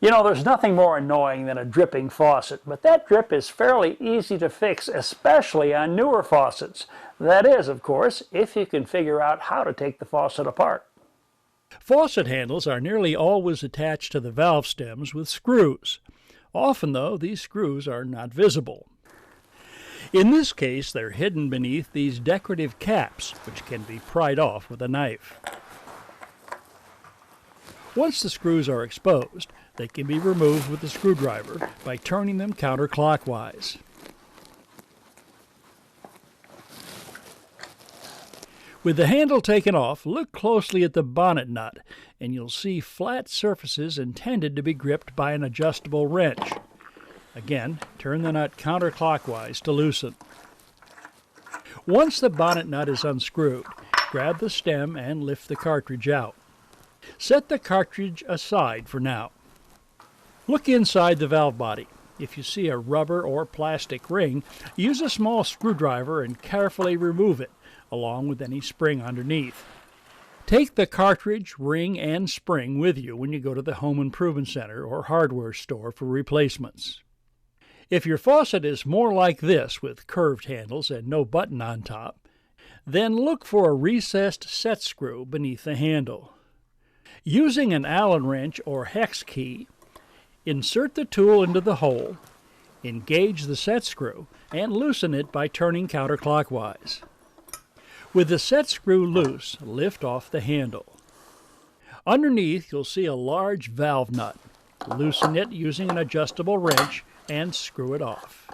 You know, there's nothing more annoying than a dripping faucet, but that drip is fairly easy to fix, especially on newer faucets. That is, of course, if you can figure out how to take the faucet apart. Faucet handles are nearly always attached to the valve stems with screws. Often, though, these screws are not visible. In this case, they're hidden beneath these decorative caps, which can be pried off with a knife. Once the screws are exposed, they can be removed with a screwdriver by turning them counterclockwise. With the handle taken off, look closely at the bonnet nut, and you'll see flat surfaces intended to be gripped by an adjustable wrench. Again, turn the nut counterclockwise to loosen. Once the bonnet nut is unscrewed, grab the stem and lift the cartridge out. Set the cartridge aside for now. Look inside the valve body. If you see a rubber or plastic ring, use a small screwdriver and carefully remove it, along with any spring underneath. Take the cartridge, ring, and spring with you when you go to the home improvement center or hardware store for replacements. If your faucet is more like this with curved handles and no button on top, then look for a recessed set screw beneath the handle. Using an Allen wrench or hex key, insert the tool into the hole, engage the set screw, and loosen it by turning counterclockwise. With the set screw loose, lift off the handle. Underneath, you'll see a large valve nut. Loosen it using an adjustable wrench and screw it off.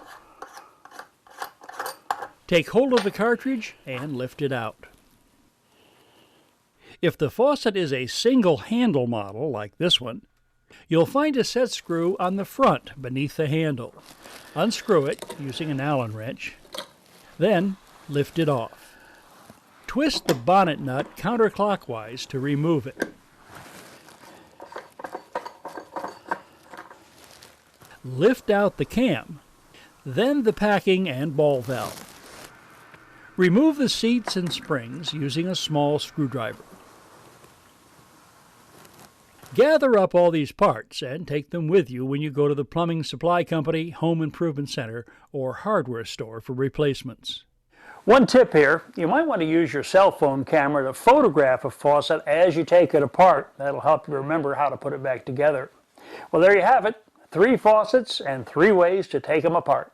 Take hold of the cartridge and lift it out. If the faucet is a single handle model like this one, you'll find a set screw on the front beneath the handle. Unscrew it using an Allen wrench, then lift it off. Twist the bonnet nut counterclockwise to remove it. Lift out the cam, then the packing and ball valve. Remove the seats and springs using a small screwdriver. Gather up all these parts and take them with you when you go to the plumbing supply company, home improvement center, or hardware store for replacements. One tip here, you might want to use your cell phone camera to photograph a faucet as you take it apart. That'll help you remember how to put it back together. Well, there you have it, 3 faucets and 3 ways to take them apart.